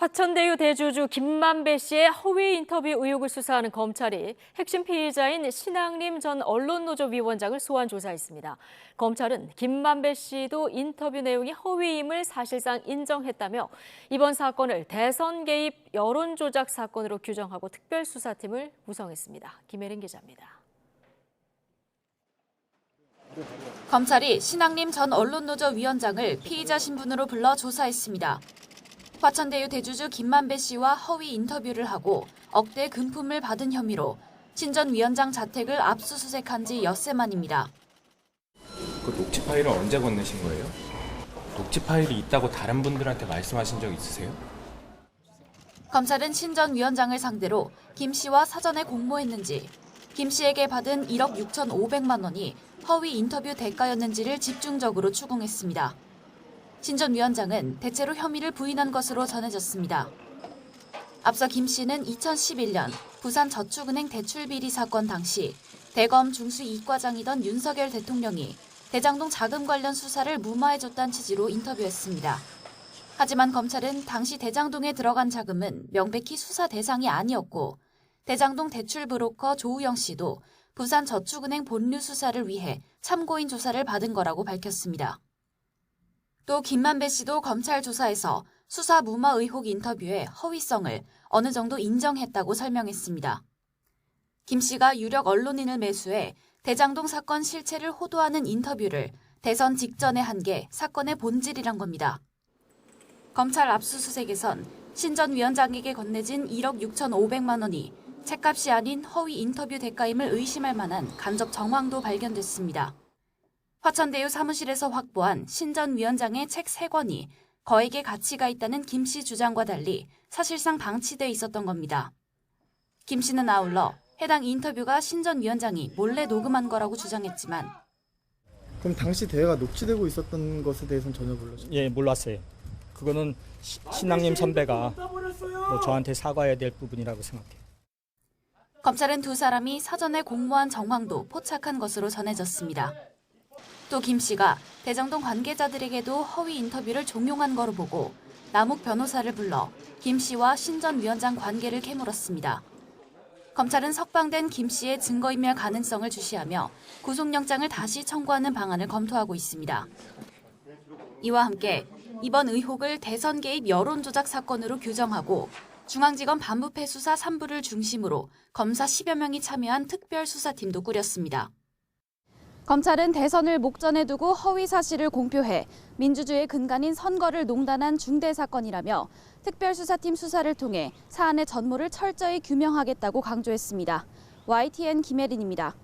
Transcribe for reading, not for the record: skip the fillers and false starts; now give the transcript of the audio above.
화천대유 대주주 김만배 씨의 허위 인터뷰 의혹을 수사하는 검찰이 핵심 피의자인 신앙림 전 언론노조 위원장을 소환 조사했습니다. 검찰은 김만배 씨도 인터뷰 내용이 허위임을 사실상 인정했다며 이번 사건을 대선 개입 여론조작 사건으로 규정하고 특별수사팀을 구성했습니다. 김혜린 기자입니다. 검찰이 신앙림 전 언론노조 위원장을 피의자 신분으로 불러 조사했습니다. 화천대유 대주주 김만배 씨와 허위 인터뷰를 하고 억대 금품을 받은 혐의로 신 전 위원장 자택을 압수수색한 지 엿새 만입니다. 그 녹취 파일을 언제 건네신 거예요? 녹취 파일이 있다고 다른 분들한테 말씀하신 적 있으세요? 검찰은 신 전 위원장을 상대로 김 씨와 사전에 공모했는지, 김 씨에게 받은 1억 6,500만 원이 허위 인터뷰 대가였는지를 집중적으로 추궁했습니다. 신 전 위원장은 대체로 혐의를 부인한 것으로 전해졌습니다. 앞서 김 씨는 2011년 부산저축은행 대출비리 사건 당시 대검 중수 이과장이던 윤석열 대통령이 대장동 자금 관련 수사를 무마해줬다는 취지로 인터뷰했습니다. 하지만 검찰은 당시 대장동에 들어간 자금은 명백히 수사 대상이 아니었고 대장동 대출 브로커 조우영 씨도 부산저축은행 본류 수사를 위해 참고인 조사를 받은 거라고 밝혔습니다. 또 김만배 씨도 검찰 조사에서 수사 무마 의혹 인터뷰의 허위성을 어느 정도 인정했다고 설명했습니다. 김 씨가 유력 언론인을 매수해 대장동 사건 실체를 호도하는 인터뷰를 대선 직전에 한 게 사건의 본질이란 겁니다. 검찰 압수수색에선 신 전 위원장에게 건네진 1억 6,500만 원이 책값이 아닌 허위 인터뷰 대가임을 의심할 만한 간접 정황도 발견됐습니다. 화천대유 사무실에서 확보한 신 전 위원장의 책 3권이 거액의 가치가 있다는 김 씨 주장과 달리 사실상 방치돼 있었던 겁니다. 김 씨는 아울러 해당 인터뷰가 신 전 위원장이 몰래 녹음한 거라고 주장했지만 그럼 당시 대화가 녹취되고 있었던 것에 대해서는 전혀 몰랐어요? 예, 몰랐어요. 그거는 신앙님 선배가 저한테 사과해야 될 부분이라고 생각해요. 검찰은 두 사람이 사전에 공모한 정황도 포착한 것으로 전해졌습니다. 또 김 씨가 대장동 관계자들에게도 허위 인터뷰를 종용한 거로 보고 남욱 변호사를 불러 김 씨와 신 전 위원장 관계를 캐물었습니다. 검찰은 석방된 김 씨의 증거인멸 가능성을 주시하며 구속영장을 다시 청구하는 방안을 검토하고 있습니다. 이와 함께 이번 의혹을 대선 개입 여론조작 사건으로 규정하고 중앙지검 반부패 수사 3부를 중심으로 검사 10여 명이 참여한 특별수사팀도 꾸렸습니다. 검찰은 대선을 목전에 두고 허위 사실을 공표해 민주주의의 근간인 선거를 농단한 중대 사건이라며 특별수사팀 수사를 통해 사안의 전모를 철저히 규명하겠다고 강조했습니다. YTN 김혜린입니다.